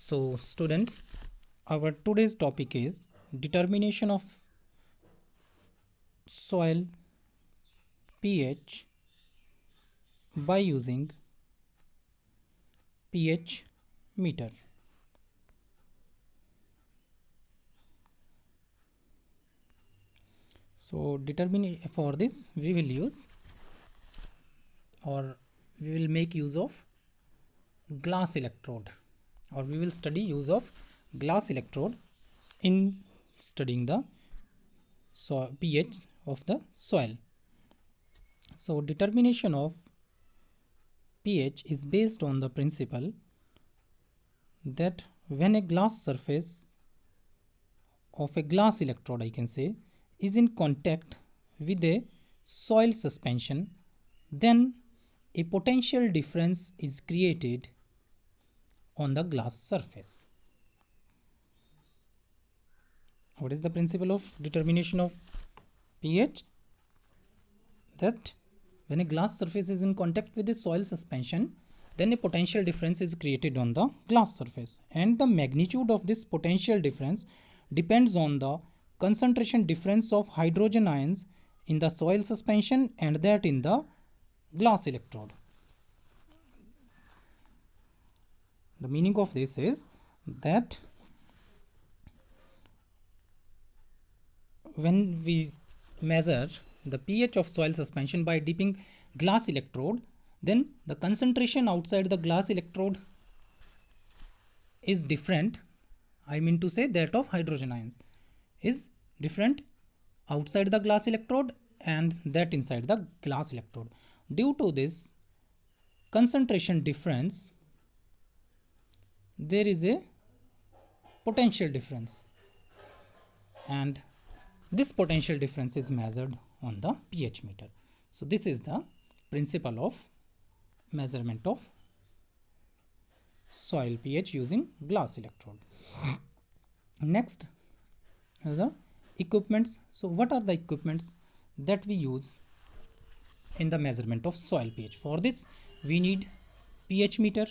So, students, our today's topic is determination of soil pH by using pH meter. So, for this we will use or we will make use of glass electrode, or we will study use of glass electrode in studying the pH of the soil. So, determination of pH is based on the principle that when a glass surface of a glass electrode, I can say, is in contact with a soil suspension, then a potential difference is created on the glass surface. What is the principle of determination of pH? That when a glass surface is in contact with a soil suspension, then a potential difference is created on the glass surface, and the magnitude of this potential difference depends on the concentration difference of hydrogen ions in the soil suspension and that in the glass electrode. The meaning of this is that when we measure the pH of soil suspension by dipping glass electrode, then the concentration outside the glass electrode is different. I mean to say that of hydrogen ions is different outside the glass electrode and that inside the glass electrode. Due to this concentration difference, there is a potential difference, and this potential difference is measured on the pH meter. So, this is the principle of measurement of soil pH using glass electrode. Next, the equipments. So, what are the equipments that we use in the measurement of soil pH? For this, we need pH meter,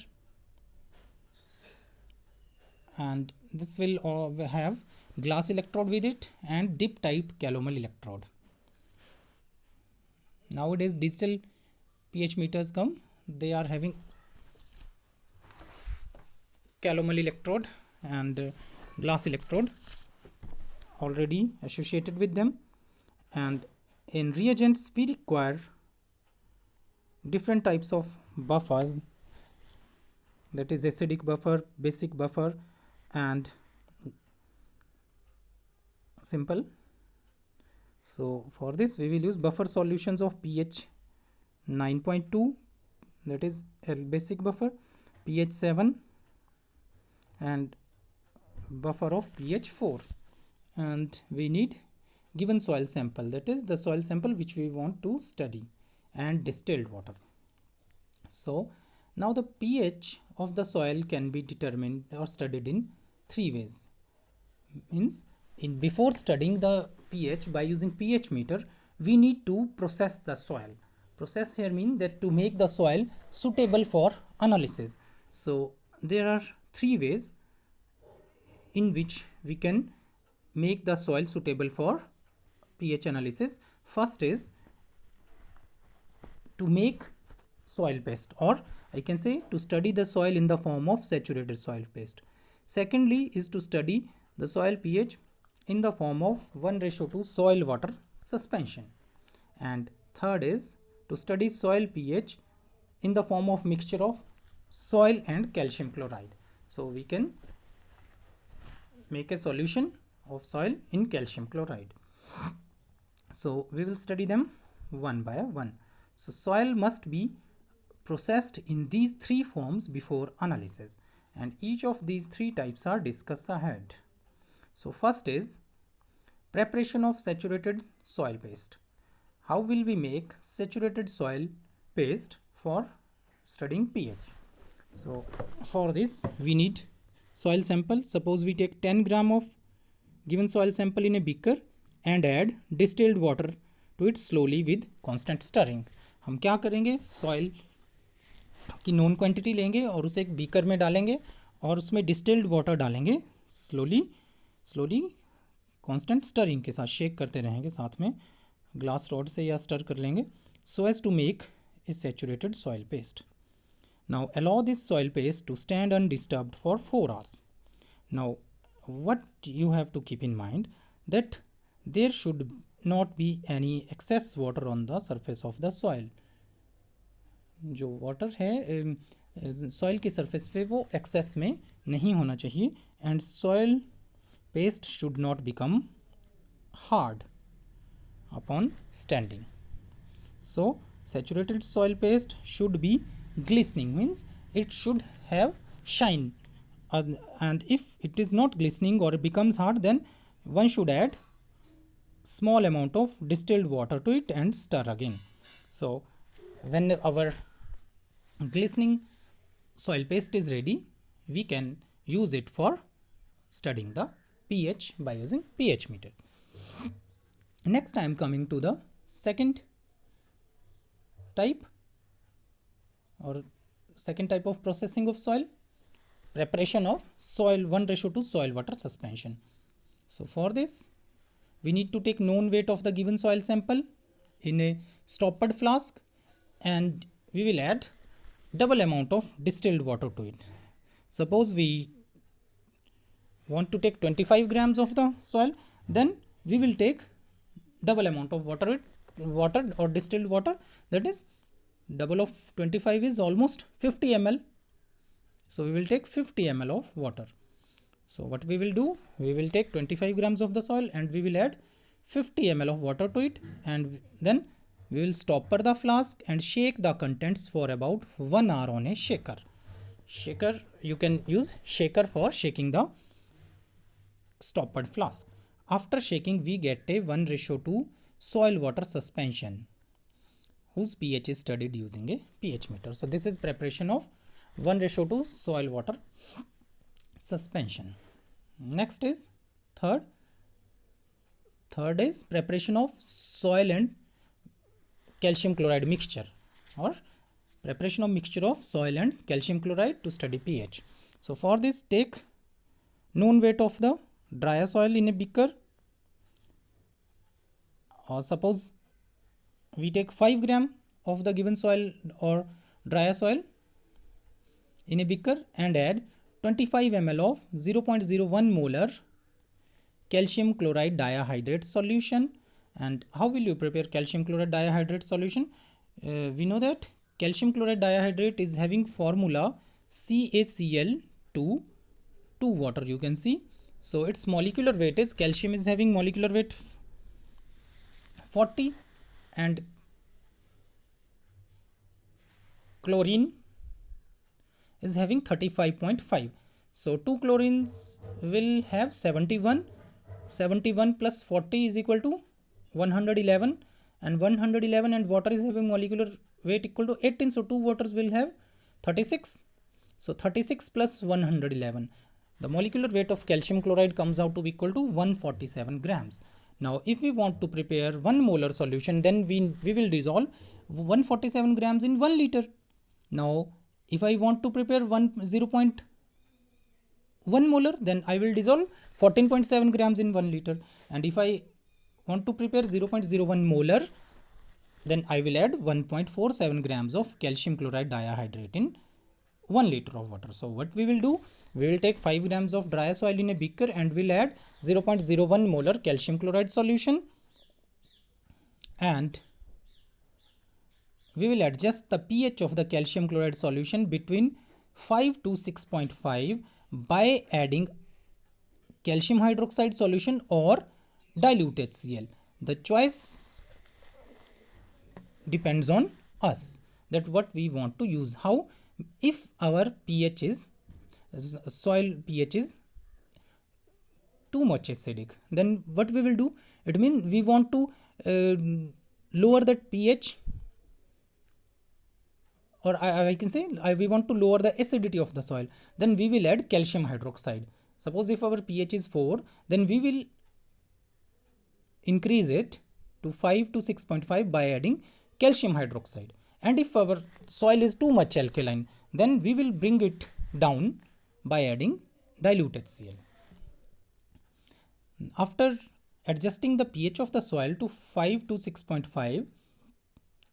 and this will have glass electrode with it and dip type calomel electrode. Nowadays digital pH meters come, they are having calomel electrode and glass electrode already associated with them. And in reagents we require different types of buffers, that is acidic buffer, basic buffer and simple. So, for this we will use buffer solutions of pH 9.2, that is a basic buffer, pH 7 and buffer of pH 4, and we need given soil sample, that is the soil sample which we want to study, and distilled water. So, now the pH of the soil can be determined or studied in three ways. Means before studying the pH by using pH meter, we need to process the soil. Process here means that to make the soil suitable for analysis. So, there are three ways in which we can make the soil suitable for pH analysis. First is to make soil paste, or I can say to study the soil in the form of saturated soil paste. Secondly is to study the soil pH in the form of 1:2 soil water suspension. And third is to study soil pH in the form of mixture of soil and calcium chloride. So, we can make a solution of soil in calcium chloride. So, we will study them one by one. So, soil must be processed in these three forms before analysis, and each of these three types are discussed ahead. So, first is preparation of saturated soil paste. How will we make saturated soil paste for studying pH? So, for this we need soil sample. Suppose we take 10 gram of given soil sample in a beaker and add distilled water to it slowly with constant stirring. हम क्या करेंगे, soil की known quantity लेंगे और उसे एक beaker में डालेंगे और उसमें डिस्टिल्ड वाटर डालेंगे स्लोली कांस्टेंट स्टरिंग के साथ, शेक करते रहेंगे साथ में ग्लास रॉड से या स्टर कर लेंगे, so as to make a saturated soil paste. Now allow this soil paste to stand undisturbed for 4 hours. Now what you have to keep in mind that there should not be any excess water on the surface of the soil. जो water है soil की surface पे वो access में नहीं होना चाहिए. And soil paste should not become hard upon standing. So saturated soil paste should be glistening, means it should have shine, and if it is not glistening or becomes hard, then one should add small amount of distilled water to it and stir again. So when our glistening soil paste is ready, we can use it for studying the pH by using pH meter. Next I am coming to the second type of processing of soil, preparation of soil 1:2 soil water suspension. So for this we need to take known weight of the given soil sample in a stoppered flask, and we will add double amount of distilled water to it. Suppose we want to take 25 grams of the soil, then we will take double amount of water or distilled water, that is double of 25 is almost 50 ml, so we will take 50 ml of water. So what we will do, we will take 25 grams of the soil and we will add 50 ml of water to it, and then we will stopper the flask and shake the contents for about 1 hour on a shaker. You can use shaker for shaking the stoppered flask. After shaking, we get a 1:2 soil water suspension whose pH is studied using a pH meter. So this is preparation of 1:2 soil water suspension. Next is third is preparation of soil and calcium chloride mixture, or preparation of mixture of soil and calcium chloride to study pH. So for this, take known weight of the dry soil in a beaker, or suppose we take 5 gram of the given soil or dry soil in a beaker and add 25 ml of 0.01 molar calcium chloride dihydrate solution. And how will you prepare calcium chloride dihydrate solution? We know that calcium chloride dihydrate is having formula CaCl2 water, you can see. So its molecular weight is, calcium is having molecular weight 40 and chlorine is having 35.5. So 2 chlorines will have 71 plus 40 is equal to 111, and 111 and water is having molecular weight equal to 18, so 2 waters will have 36. So 36 plus 111, the molecular weight of calcium chloride comes out to be equal to 147 grams. Now if we want to prepare 1 molar solution, then we will dissolve 147 grams in 1 liter. Now if I want to prepare 0.1 molar, then I will dissolve 14.7 grams in 1 liter, and if I want to prepare 0.01 molar, then I will add 1.47 grams of calcium chloride dihydrate in 1 liter of water. So what we will do, we will take 5 grams of dry soil in a beaker and will add 0.01 molar calcium chloride solution, and we will adjust the pH of the calcium chloride solution between 5 to 6.5 by adding calcium hydroxide solution or dilute HCl. The choice depends on us, that what we want to use. How, if our pH is, soil pH is too much acidic, then what we will do, it means we want to lower that pH, or I can say we want to lower the acidity of the soil, then we will add calcium hydroxide. Suppose if our pH is 4, then we will increase it to 5 to 6.5 by adding calcium hydroxide. And if our soil is too much alkaline, then we will bring it down by adding dilute HCl. After adjusting the pH of the soil to 5 to 6.5,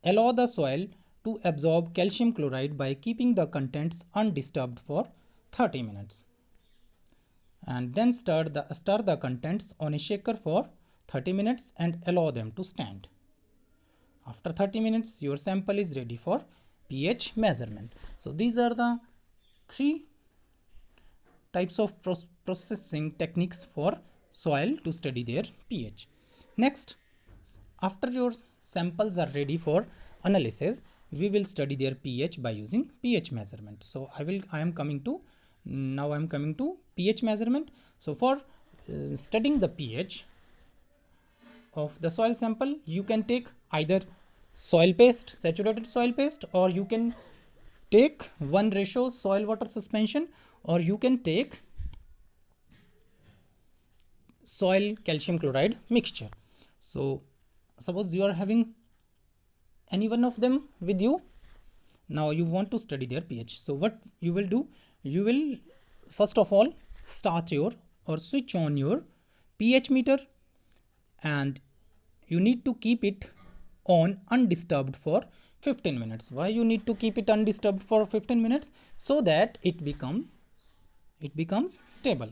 allow the soil to absorb calcium chloride by keeping the contents undisturbed for 30 minutes. And then stir the contents on a shaker for 30 minutes and allow them to stand. After 30 minutes, your sample is ready for pH measurement. So these are the three types of processing techniques for soil to study their pH. Next, after your samples are ready for analysis, we will study their pH by using pH measurement. So I am coming to pH measurement. So for studying the pH of the soil sample, you can take either soil paste, saturated soil paste, or you can take 1 ratio soil water suspension, or you can take soil calcium chloride mixture. So suppose you are having any one of them with you. Now you want to study their pH. So what you will do, you will first of all start your or switch on your pH meter, and you need to keep it on undisturbed for 15 minutes. Why you need to keep it undisturbed for 15 minutes? So that it becomes stable.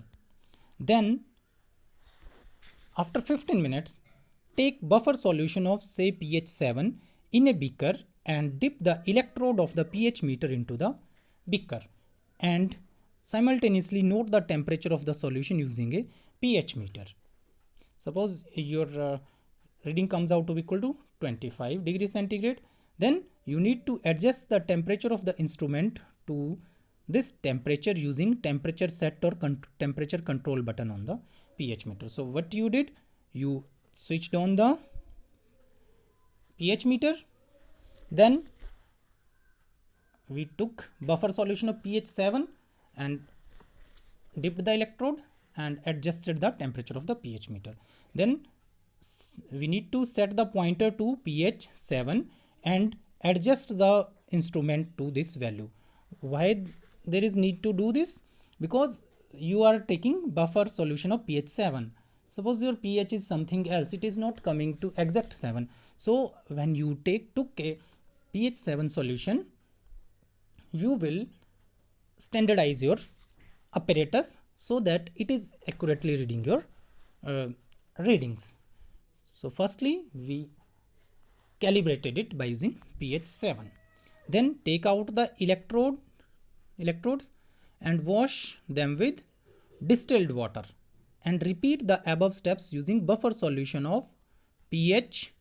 Then after 15 minutes, take buffer solution of say pH 7 in a beaker and dip the electrode of the pH meter into the beaker, and simultaneously note the temperature of the solution using a pH meter. Suppose your reading comes out to be equal to 25 degrees centigrade. Then you need to adjust the temperature of the instrument to this temperature using temperature set or temperature control button on the pH meter. So what you did, you switched on the pH meter, then we took buffer solution of pH 7 and dipped the electrode and adjusted the temperature of the pH meter. Then we need to set the pointer to pH 7 and adjust the instrument to this value. Why there is need to do this? Because you are taking buffer solution of pH 7. Suppose your pH is something else, it is not coming to exact 7. So when you took a pH 7 solution, you will standardize your apparatus so that it is accurately reading your readings. So firstly, we calibrated it by using pH 7. Then take out the electrodes and wash them with distilled water, and repeat the above steps using buffer solution of pH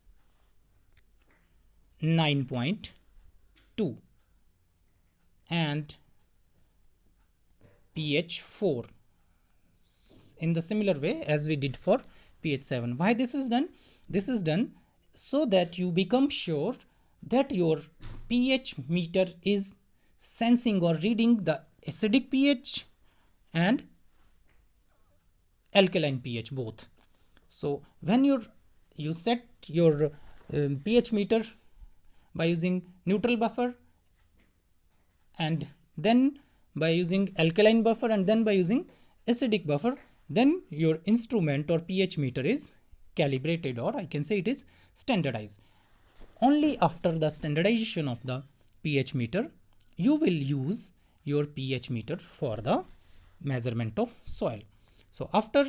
9.2 and pH 4 in the similar way as we did for pH 7. Why this is done? This is done so that you become sure that your pH meter is sensing or reading the acidic pH and alkaline pH both. So when you set your pH meter by using neutral buffer, and then by using alkaline buffer, and then by using acidic buffer, then your instrument or pH meter is calibrated, or I can say it is standardized. Only after the standardization of the pH meter, you will use your pH meter for the measurement of soil. So after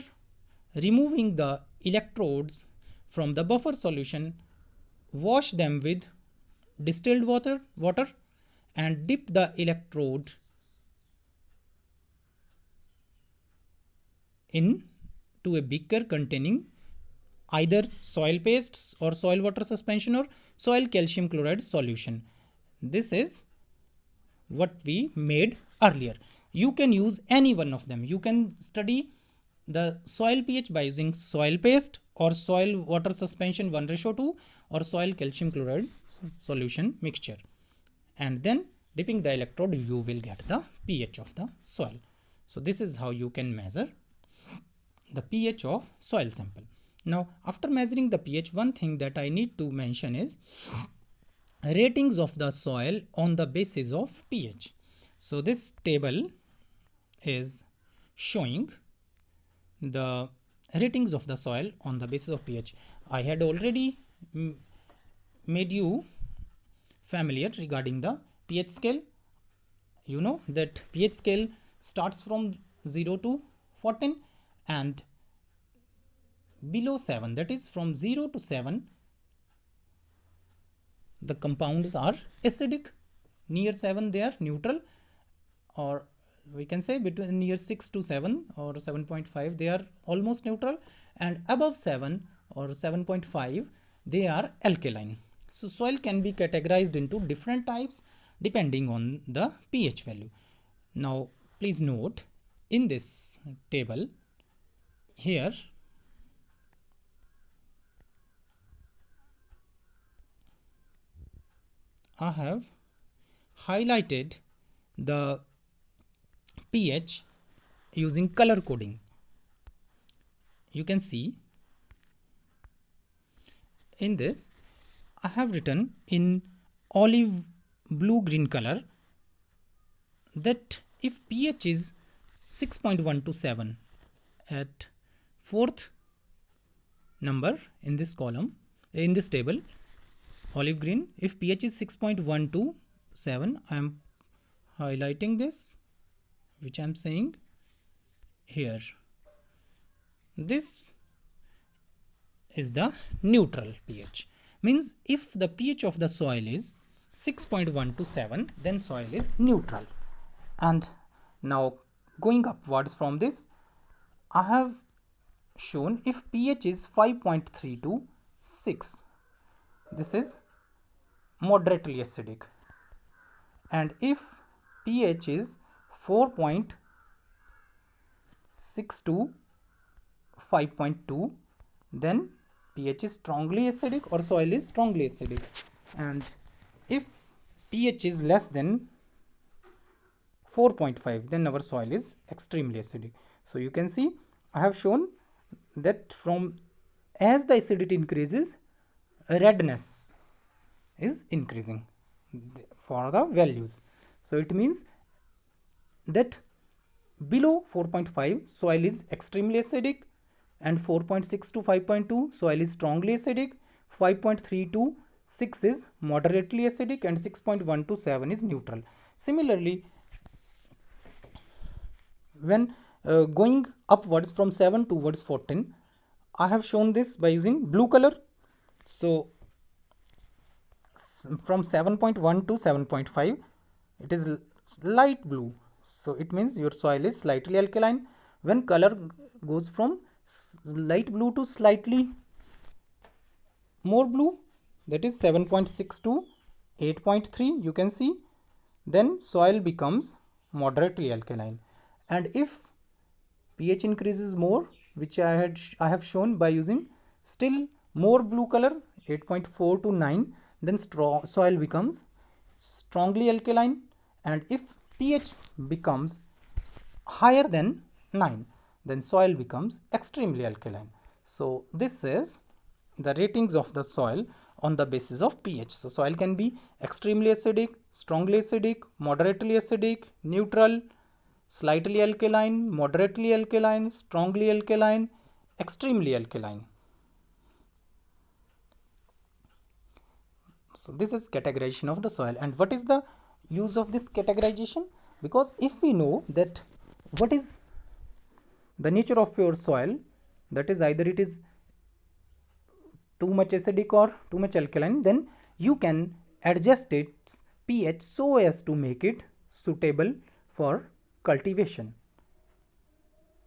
removing the electrodes from the buffer solution, wash them with distilled water and dip the electrode into a beaker containing either soil paste or soil water suspension or soil calcium chloride solution. This is what we made earlier. You can use any one of them. You can study the soil pH by using soil paste or soil water suspension 1:2 or soil calcium chloride solution mixture, and then dipping the electrode you will get the pH of the soil. So this is how you can measure the pH of soil sample. Now after measuring the pH, one thing that I need to mention is ratings of the soil on the basis of pH. So this table is showing the ratings of the soil on the basis of pH. I had already made you familiar regarding the pH scale. You know that pH scale starts from 0 to 14 and below 7, that is from 0 to 7, the compounds are acidic. Near 7 they are neutral, or we can say between near 6 to 7 or 7.5 they are almost neutral, and above 7 or 7.5 they are alkaline. So soil can be categorized into different types depending on the pH value. Now please note, in this table here I have highlighted the pH using color coding. You can see in this I have written in olive blue green color that if pH is 6.1 to 7 at fourth number in this column, in this table, olive green, if pH is 6.1 to 7, I am highlighting this, which I am saying here. This is the neutral pH. Means if the pH of the soil is 6.1 to 7, then soil is neutral. And now going upwards from this, I have shown if pH is 5.3 to 6, this is moderately acidic, and if pH is 4.6 to 5.2, then pH is strongly acidic or soil is strongly acidic, and if pH is less than 4.5, then our soil is extremely acidic. So you can see I have shown that from as the acidity increases, redness is increasing for the values. So it means that below 4.5 soil is extremely acidic, and 4.6 to 5.2 soil is strongly acidic, 5.3 to 6 is moderately acidic, and 6.1 to 7 is neutral. Similarly, when going upwards from 7 towards 14, I have shown this by using blue color. So from 7.1 to 7.5 it is light blue, so it means your soil is slightly alkaline. When color goes from light blue to slightly more blue, that is 7.6 to 8.3, you can see, then soil becomes moderately alkaline. And if pH increases more, which I have shown by using still more blue color, 8.4 to 9, then soil becomes strongly alkaline. And if pH becomes higher than 9, then soil becomes extremely alkaline. So this is the ratings of the soil on the basis of pH. So soil can be extremely acidic, strongly acidic, moderately acidic, neutral, slightly alkaline, moderately alkaline, strongly alkaline, extremely alkaline. So this is categorization of the soil. And what is the use of this categorization? Because if we know that what is the nature of your soil, that is either it is too much acidic or too much alkaline, then you can adjust its pH so as to make it suitable for cultivation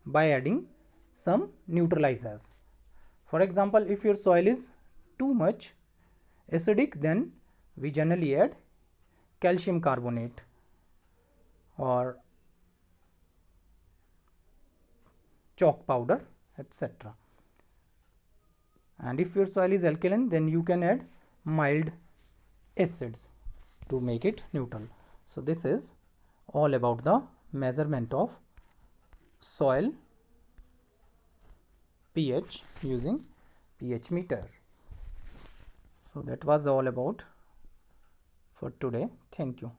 by adding some neutralizers. For example, if your soil is too much acidic, then we generally add calcium carbonate or chalk powder, etc. And if your soil is alkaline, then you can add mild acids to make it neutral. So this is all about the measurement of soil pH using pH meter. So that was all about for today. Thank you.